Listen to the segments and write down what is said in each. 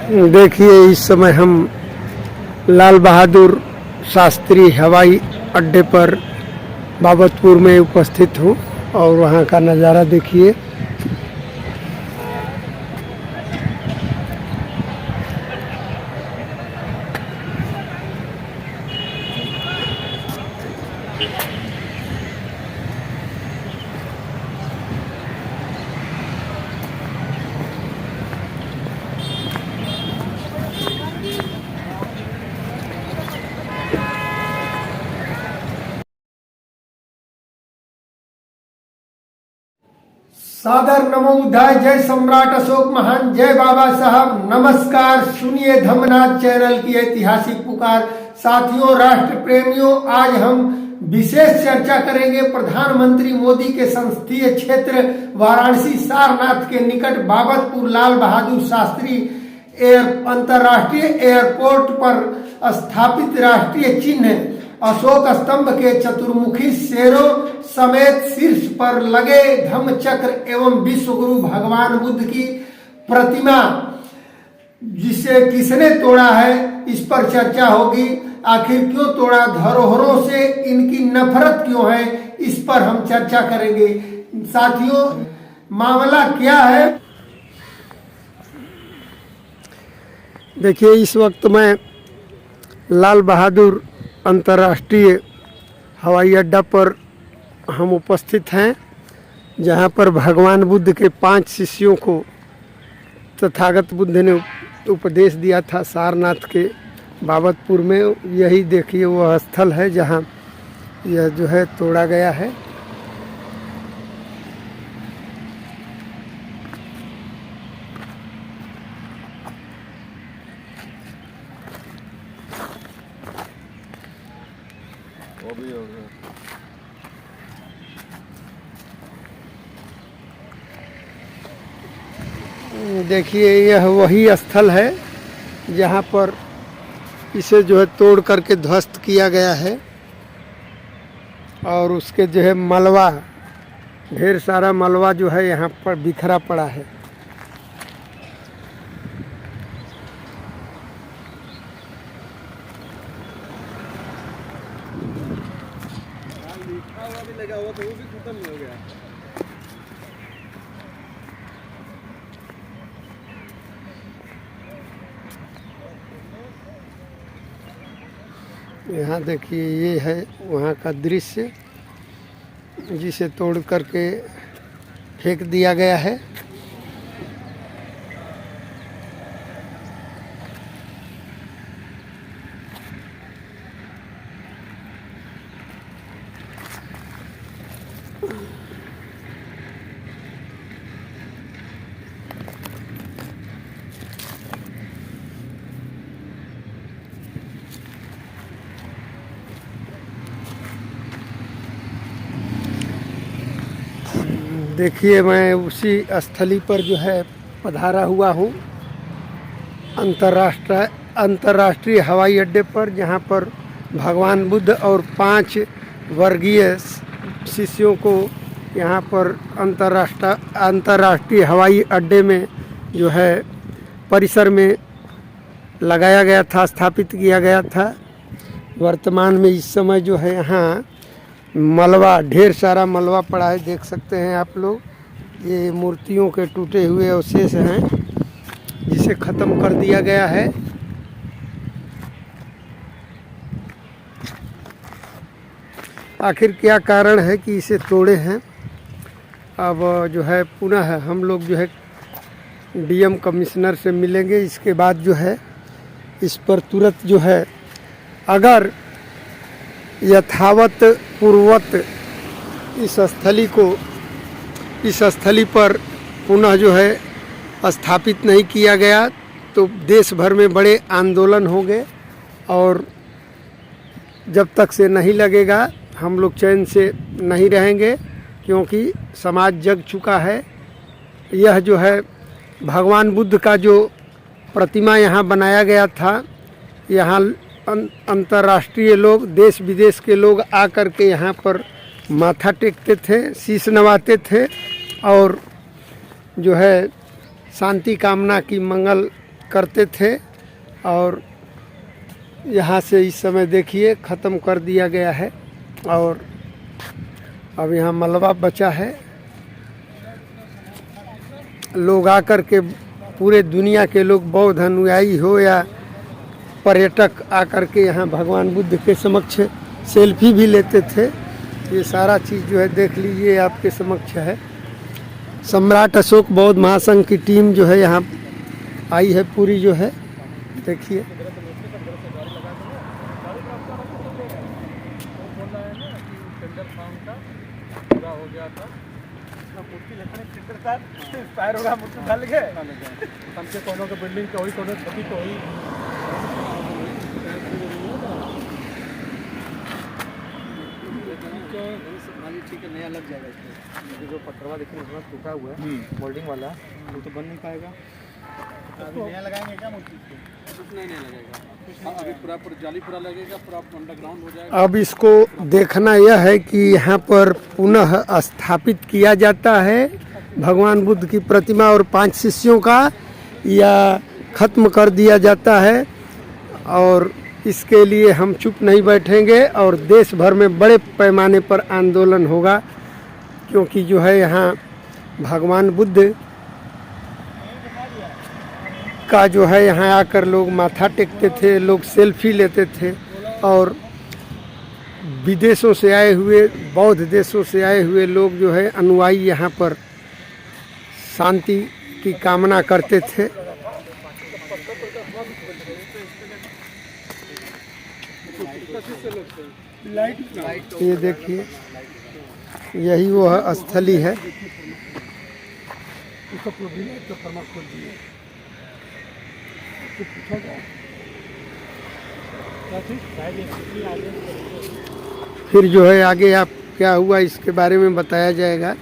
देखिए, इस समय हम लाल बहादुर शास्त्री हवाई अड्डे पर बाबतपुर में उपस्थित हूँ और वहाँ का नज़ारा देखिए। सादर नमो बुद्धाय। जय सम्राट अशोक महान। जय बाबा साहब। नमस्कार। सुनिए धम्मनाथ चैनल की ऐतिहासिक पुकार। साथियों, राष्ट्र प्रेमियों, आज हम विशेष चर्चा करेंगे प्रधानमंत्री मोदी के संसदीय क्षेत्र वाराणसी सारनाथ के निकट बाबतपुर लाल बहादुर शास्त्री अंतर्राष्ट्रीय एयरपोर्ट पर स्थापित राष्ट्रीय चिन्ह अशोक स्तंभ के चतुर्मुखी शेरों समेत शीर्ष पर लगे धम्म चक्र एवं विश्व गुरु भगवान बुद्ध की प्रतिमा, जिसे किसने तोड़ा है, इस पर चर्चा होगी। आखिर क्यों तोड़ा, धरोहरों से इनकी नफरत क्यों है, इस पर हम चर्चा करेंगे। साथियों, मामला क्या है? देखिए, इस वक्त मैं लाल बहादुर अंतर्राष्ट्रीय हवाई अड्डा पर हम उपस्थित हैं, जहां पर भगवान बुद्ध के 5 शिष्यों को तथागत बुद्ध ने उपदेश दिया था सारनाथ के बाबतपुर में। यही देखिए वह स्थल है जहां यह जो है तोड़ा गया है। देखिए, यह वही स्थल है जहाँ पर इसे जो है तोड़ करके ध्वस्त किया गया है और उसके जो है मलबा, ढेर सारा मलबा जो है यहाँ पर बिखरा पड़ा है। लगा हुआ तो वो भी खत्म हो गया। यहाँ देखिए, ये है वहाँ का दृश्य जिसे तोड़ करके फेंक दिया गया है। देखिए, मैं उसी स्थली पर जो है पधारा हुआ हूँ, अंतर्राष्ट्रीय हवाई अड्डे पर, जहाँ पर भगवान बुद्ध और 5 वर्गीय शिष्यों को यहाँ पर अंतर्राष्ट्रीय हवाई अड्डे में जो है परिसर में लगाया गया था, स्थापित किया गया था। वर्तमान में इस समय जो है यहाँ मलबा, ढेर सारा मलबा पड़ा है, देख सकते हैं आप लोग। ये मूर्तियों के टूटे हुए अवशेष हैं जिसे ख़त्म कर दिया गया है। आखिर क्या कारण है कि इसे तोड़े हैं? अब जो है पुनः हम लोग जो है डीएम कमिश्नर से मिलेंगे। इसके बाद जो है इस पर तुरंत जो है, अगर यथावत पूर्वत इस स्थली पर पुनः जो है स्थापित नहीं किया गया तो देश भर में बड़े आंदोलन होंगे और जब तक से नहीं लगेगा हम लोग चैन से नहीं रहेंगे, क्योंकि समाज जग चुका है। यह जो है भगवान बुद्ध का जो प्रतिमा यहाँ बनाया गया था, यहाँ अंतर्राष्ट्रीय लोग, देश विदेश के लोग आकर के यहाँ पर माथा टेकते थे, शीश नवाते थे और जो है शांति कामना की, मंगल करते थे और यहाँ से इस समय देखिए ख़त्म कर दिया गया है और अब यहाँ मलबा बचा है। लोग आकर के पूरे दुनिया के लोग बौद्ध अनुयायी हो या पर्यटक आकर के यहाँ भगवान बुद्ध के समक्ष सेल्फी भी लेते थे। ये सारा चीज़ जो है देख लीजिए आपके समक्ष है। सम्राट अशोक बौद्ध महासंघ की टीम जो है यहाँ आई है पूरी जो है, देखिए। कोनों के बिल्डिंग को कोनों छवि को ही ठीक है, नया लग जाएगा इसमें। जो पत्थरवा देखिए थोड़ा टूटा हुआ है मोल्डिंग वाला, वो तो बन नहीं पाएगा। तो नया लगाएंगे क्या मूर्ति को? कुछ नहीं लगेगा, अभी पूरा जाली पूरा लगेगा, पूरा अंडरग्राउंड हो जाएगा। अब इसको देखना यह है कि यहाँ पर पुनः स्थापित किया जाता है भगवान बुद्ध की प्रतिमा और 5 शिष्यों का, या ख़त्म कर दिया जाता है। और इसके लिए हम चुप नहीं बैठेंगे और देश भर में बड़े पैमाने पर आंदोलन होगा, क्योंकि जो है यहाँ भगवान बुद्ध का जो है यहाँ आकर लोग माथा टेकते थे, लोग सेल्फी लेते थे और विदेशों से आए हुए, बौद्ध देशों से आए हुए लोग जो है अनुयायी यहाँ पर शांति की कामना करते थे। ये देखिए, यही वो स्थली है। फिर जो है आगे आप क्या हुआ इसके बारे में बताया जाएगा।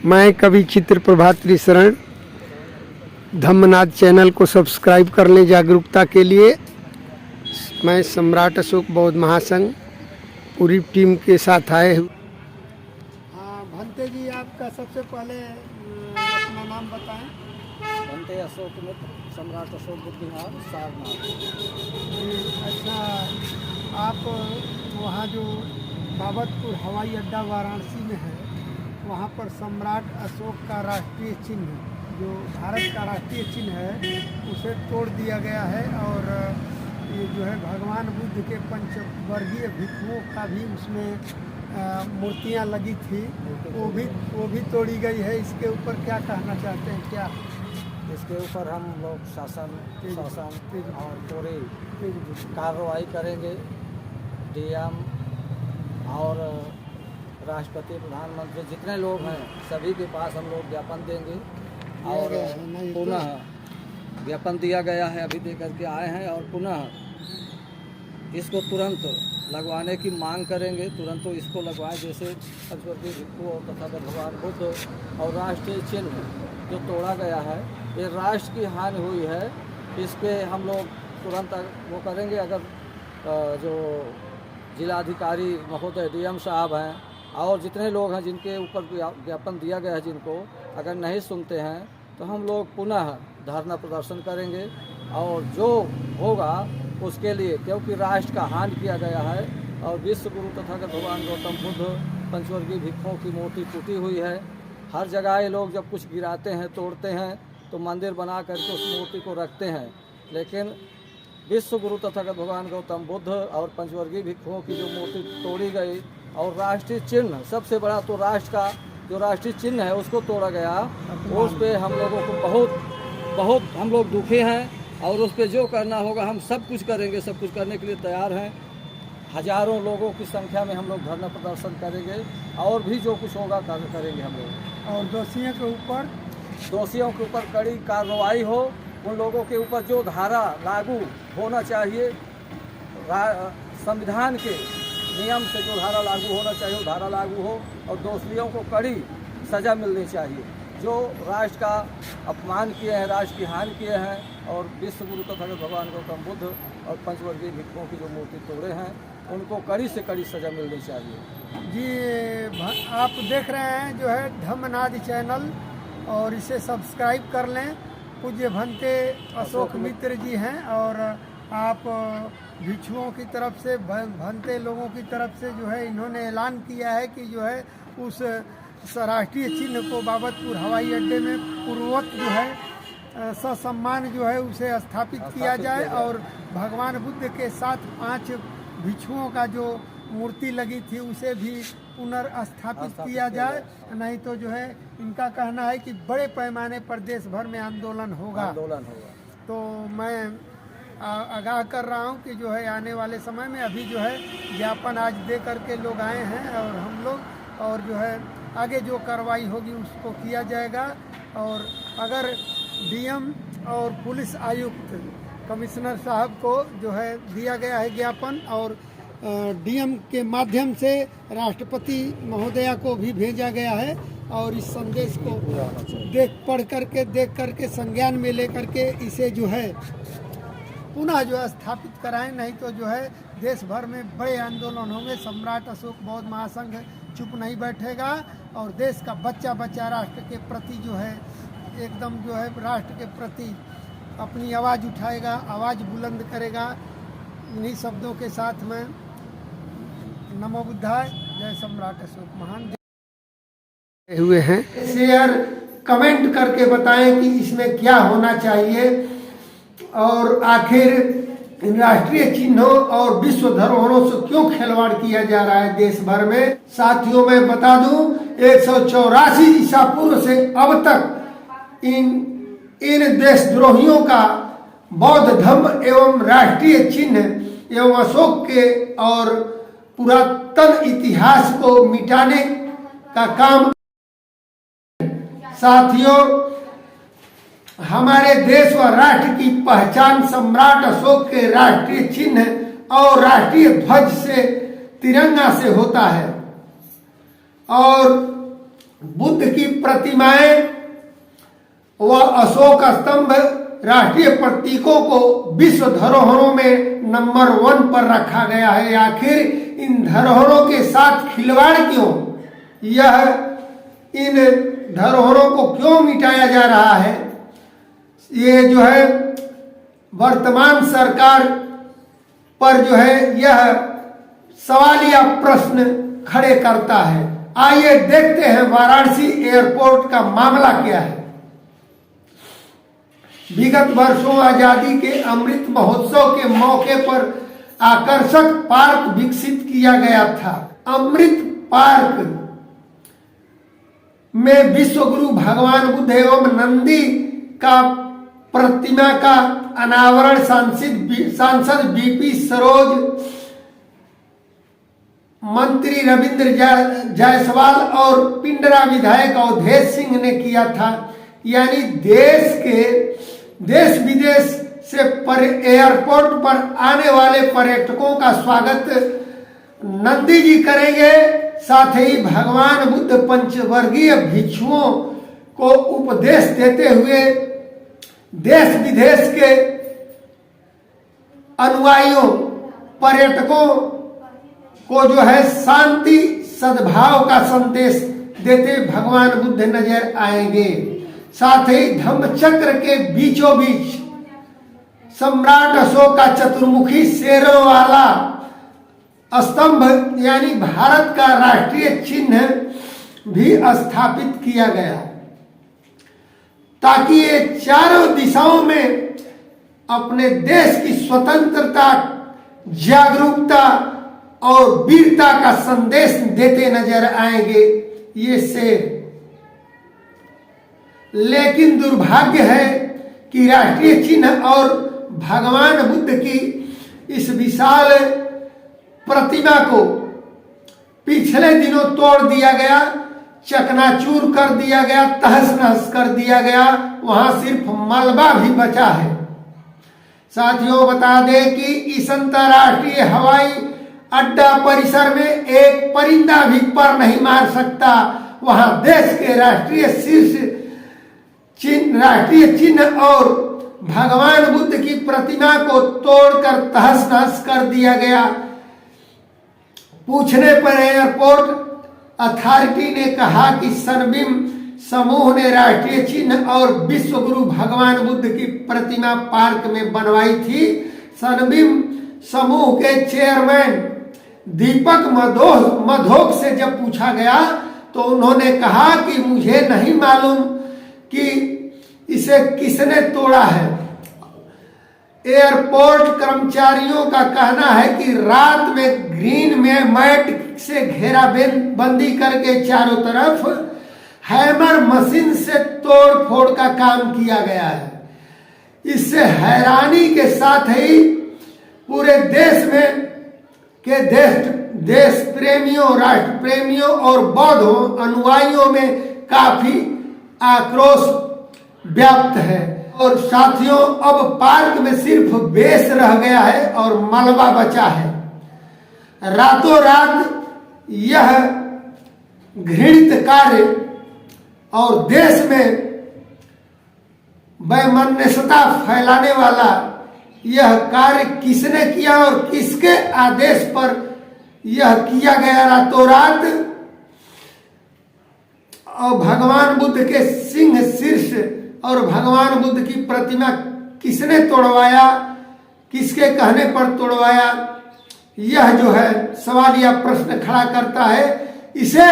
मैं कवि चित्र प्रभात त्रिशरण, धम्मनाथ चैनल को सब्सक्राइब कर लें जागरूकता के लिए। मैं सम्राट अशोक बौद्ध महासंघ पूरी टीम के साथ आए हुए। हाँ भंते जी, आपका सबसे पहले अपना नाम बताएं। बनते अशोक मित्र, सम्राट अशोक बुद्ध विहार, सारनाथ। अच्छा, आप वहाँ जो बाबतपुर हवाई अड्डा वाराणसी में है, वहाँ पर सम्राट अशोक का राष्ट्रीय चिन्ह, जो भारत का राष्ट्रीय चिन्ह है, उसे तोड़ दिया गया है। और ये जो है भगवान बुद्ध के पंचवर्गीय भिक्षुओं का भी उसमें मूर्तियाँ लगी थी, वो भी तोड़ी गई है। इसके ऊपर क्या कहना चाहते हैं? क्या इसके ऊपर हम लोग शासन और पूरी कार्रवाई करेंगे। डीएम और राष्ट्रपति, प्रधानमंत्री, जितने लोग हैं सभी के पास हम लोग ज्ञापन देंगे। और पुनः ज्ञापन दिया गया है, अभी दे करके आए हैं, और पुनः इसको तुरंत लगवाने की मांग करेंगे। तुरंत तो इसको लगवाएं, जैसे पंचवर्गीय भिक्षु और तथा भगवान बुद्ध और राष्ट्रीय चिन्ह जो तोड़ा गया है, ये राष्ट्र की हानि हुई है। इस पर हम लोग तुरंत वो करेंगे। अगर जो जिलाधिकारी महोदय, डीएम साहब हैं और जितने लोग हैं जिनके ऊपर ज्ञापन दिया गया है, जिनको अगर नहीं सुनते हैं तो हम लोग पुनः धरना प्रदर्शन करेंगे। और जो होगा उसके लिए, क्योंकि राष्ट्र का हानि किया गया है और विश्व गुरु तथागत भगवान गौतम बुद्ध पंचवर्गीय भिक्षुओं की मूर्ति टूटी हुई है। हर जगह ये लोग जब कुछ गिराते हैं, तोड़ते हैं, तो मंदिर बना करके उस मूर्ति को रखते हैं। लेकिन विश्व गुरु तथागत भगवान गौतम बुद्ध और पंचवर्गीय भिक्षुओं की जो मूर्ति तोड़ी गई, और राष्ट्रीय चिन्ह, सबसे बड़ा तो राष्ट्र का जो राष्ट्रीय चिन्ह है उसको तोड़ा गया, उस पे हम लोगों को बहुत हम लोग दुखी हैं। और उस पे जो करना होगा हम सब कुछ करेंगे, सब कुछ करने के लिए तैयार हैं। हजारों लोगों की संख्या में हम लोग धरना प्रदर्शन करेंगे और भी जो कुछ होगा करेंगे हम लोग। और दोषियों के ऊपर कड़ी कार्रवाई हो। उन लोगों के ऊपर जो धारा लागू होना चाहिए, संविधान के नियम से जो धारा लागू होना चाहिए वो धारा लागू हो, और दोषियों को कड़ी सज़ा मिलनी चाहिए। जो राष्ट्र का अपमान किए हैं, राष्ट्र की हानि किए हैं, और विश्व गुरु तथागत भगवान गौतम बुद्ध और पंचवर्गीय भिक्षुओं की जो मूर्ति तोड़े हैं, उनको कड़ी से कड़ी सज़ा मिलनी चाहिए। जी, आप देख रहे हैं जो है धम्मनाथ चैनल, और इसे सब्सक्राइब कर लें। पूज्य भंते अशोक मित्र जी हैं और आप भिक्षुओं की तरफ से भंते लोगों की तरफ से जो है इन्होंने ऐलान किया है कि जो है उस राष्ट्रीय चिन्ह को बाबतपुर हवाई अड्डे में पूर्ववत जो है ससम्मान जो है उसे स्थापित किया जाए और भगवान बुद्ध के साथ 5 भिक्षुओं का जो मूर्ति लगी थी उसे भी पुनर्स्थापित किया जाए, नहीं तो जो है इनका कहना है कि बड़े पैमाने पर देश भर में आंदोलन होगा। तो मैं आगाह कर रहा हूं कि जो है आने वाले समय में अभी जो है ज्ञापन आज दे करके लोग आए हैं और हम लोग और जो है आगे जो कार्रवाई होगी उसको किया जाएगा। और अगर डीएम और पुलिस आयुक्त कमिश्नर साहब को जो है दिया गया है ज्ञापन और डीएम के माध्यम से राष्ट्रपति महोदया को भी भेजा गया है और इस संदेश को देख करके संज्ञान में लेकर के इसे जो है पुनः जो है स्थापित कराएं, नहीं तो जो है देश भर में बड़े आंदोलन होंगे। सम्राट अशोक बौद्ध महासंघ चुप नहीं बैठेगा और देश का बच्चा बच्चा राष्ट्र के प्रति जो है एकदम जो है राष्ट्र के प्रति अपनी आवाज़ उठाएगा, आवाज़ बुलंद करेगा। इन्हीं शब्दों के साथ में नमो बुद्धाय, जय सम्राट अशोक महान हुए हैं। शेयर कमेंट करके बताएं कि इसमें क्या होना चाहिए और आखिर इन राष्ट्रीय चिन्हों और विश्व धरोहरों से क्यों खिलवाड़ किया जा रहा है देश भर में। साथियों मैं बता दूं 184 ईसा पूर्व से अब तक इन देशद्रोहियों का बौद्ध धर्म एवं राष्ट्रीय चिन्ह एवं अशोक के और पुरातन इतिहास को मिटाने का काम। साथियों हमारे देश व राष्ट्र की पहचान सम्राट अशोक के राष्ट्रीय चिन्ह और राष्ट्रीय ध्वज से तिरंगा से होता है और बुद्ध की प्रतिमाएं व अशोक स्तंभ राष्ट्रीय प्रतीकों को विश्व धरोहरों में नंबर 1 पर रखा गया है। आखिर इन धरोहरों के साथ खिलवाड़ क्यों, यह इन धरोहरों को क्यों मिटाया जा रहा है, ये जो है वर्तमान सरकार पर जो है यह सवालिया प्रश्न खड़े करता है। आइए देखते हैं वाराणसी एयरपोर्ट का मामला क्या है। विगत वर्षों आजादी के अमृत महोत्सव के मौके पर आकर्षक पार्क विकसित किया गया था। अमृत पार्क में विश्वगुरु भगवान बुद्ध एवं नंदी का प्रतिमा का अनावरण सांसद बीपी सरोज, मंत्री रविंद्र जायसवाल और पिंडरा विधायक अवधेश सिंह ने किया था। यानी देश विदेश से एयरपोर्ट पर आने वाले पर्यटकों का स्वागत नंदी जी करेंगे। साथ ही भगवान बुद्ध पंचवर्गीय भिक्षुओं को उपदेश देते हुए देश विदेश के अनुयायियों पर्यटकों को जो है शांति सद्भाव का संदेश देते भगवान बुद्ध नजर आएंगे। साथ ही धम्मचक्र के बीचों बीच सम्राट अशोक का चतुर्मुखी शेरों वाला स्तंभ यानी भारत का राष्ट्रीय चिन्ह भी स्थापित किया गया ताकि ये चारों दिशाओं में अपने देश की स्वतंत्रता, जागरूकता और वीरता का संदेश देते नजर आएंगे ये शेर। लेकिन दुर्भाग्य है कि राष्ट्रीय चिन्ह और भगवान बुद्ध की इस विशाल प्रतिमा को पिछले दिनों तोड़ दिया गया, चकनाचूर कर दिया गया, तहस नहस कर दिया गया। वहां सिर्फ मलबा भी बचा है। साथियों बता दें कि इस अंतरराष्ट्रीय हवाई अड्डा परिसर में एक परिंदा भी पर नहीं मार सकता। वहां देश के राष्ट्रीय चिन्ह और भगवान बुद्ध की प्रतिमा को तोड़कर तहस नहस कर दिया गया। पूछने पर एयरपोर्ट अथॉरिटी ने कहा कि समूह ने राष्ट्रीय चिन्ह और विश्व गुरु भगवान बुद्ध की प्रतिमा पार्क में बनवाई थी। सनबीम समूह के चेयरमैन दीपक मधोक से जब पूछा गया तो उन्होंने कहा कि मुझे नहीं मालूम कि इसे किसने तोड़ा है। एयरपोर्ट कर्मचारियों का कहना है कि रात में ग्रीन में मैट से घेराबंदी करके चारों तरफ हैमर मशीन से तोड़ फोड़ का काम किया गया है। इससे हैरानी के साथ ही पूरे देश में के देश प्रेमियों, राष्ट्र प्रेमियों और बौद्ध अनुयायियों में काफी आक्रोश व्याप्त है। और साथियों, अब पार्क में सिर्फ बेस रह गया है और मलबा बचा है। रातों रात यह घृणित कार्य और देश में वैमनस्यता फैलाने वाला यह कार्य किसने किया और किसके आदेश पर यह किया गया रातों रात, और भगवान बुद्ध के सिंह शीर्ष और भगवान बुद्ध की प्रतिमा किसने तोड़वाया, किसके कहने पर तोड़वाया, यह जो है सवाल या प्रश्न खड़ा करता है। इसे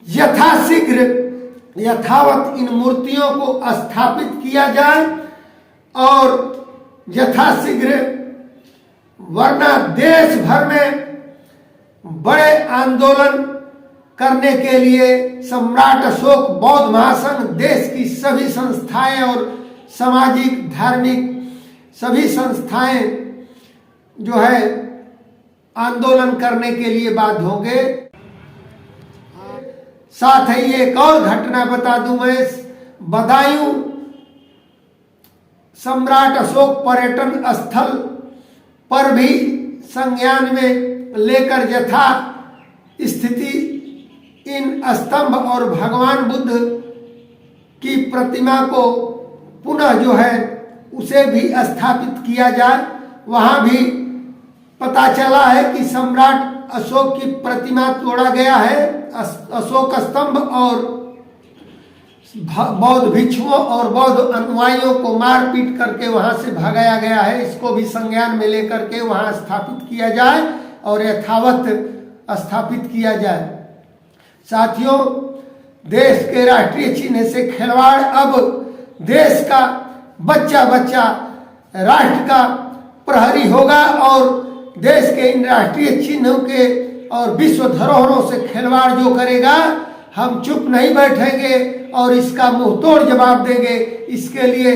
यथाशीघ्र यथावत इन मूर्तियों को स्थापित किया जाए और यथाशीघ्र, वरना देश भर में बड़े आंदोलन करने के लिए सम्राट अशोक बौद्ध महासंघ देश की सभी संस्थाएं और सामाजिक धार्मिक सभी संस्थाएं जो है आंदोलन करने के लिए बाध्य होंगे। साथ ही एक और घटना बता दूं मैं, बदायूं सम्राट अशोक पर्यटन स्थल पर भी संज्ञान में लेकर यथा स्थिति इन स्तंभ और भगवान बुद्ध की प्रतिमा को पुनः जो है उसे भी स्थापित किया जाए। वहां भी पता चला है कि सम्राट अशोक की प्रतिमा तोड़ा गया है, अशोक स्तंभ, और बौद्ध भिक्षुओं और बौद्ध अनुयायियों को मारपीट करके वहां से भगाया गया है। इसको भी संज्ञान में लेकर के वहां स्थापित किया जाए और यथावत स्थापित किया जाए। साथियों, देश के राष्ट्रीय चिन्ह से खिलवाड़ अब देश का बच्चा बच्चा राष्ट्र का प्रहरी होगा और देश के इन राष्ट्रीय चिन्हों के और विश्व धरोहरों से खिलवाड़ जो करेगा, हम चुप नहीं बैठेंगे और इसका मुंह तोड़ जवाब देंगे। इसके लिए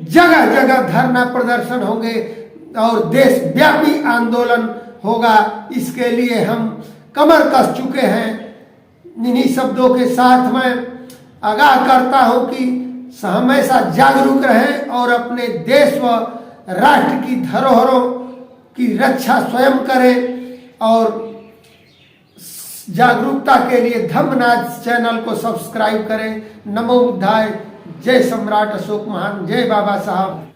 जगह जगह धरना प्रदर्शन होंगे और देशव्यापी आंदोलन होगा। इसके लिए हम कमर कस चुके हैं। इन्हीं शब्दों के साथ मैं आगाह करता हूं कि हमेशा जागरूक रहें और अपने देश व राष्ट्र की धरोहरों की रक्षा स्वयं करें। और जागरूकता के लिए धम्मनाथ चैनल को सब्सक्राइब करें। नमो बुद्धाय। जय सम्राट अशोक महान। जय बाबा साहब।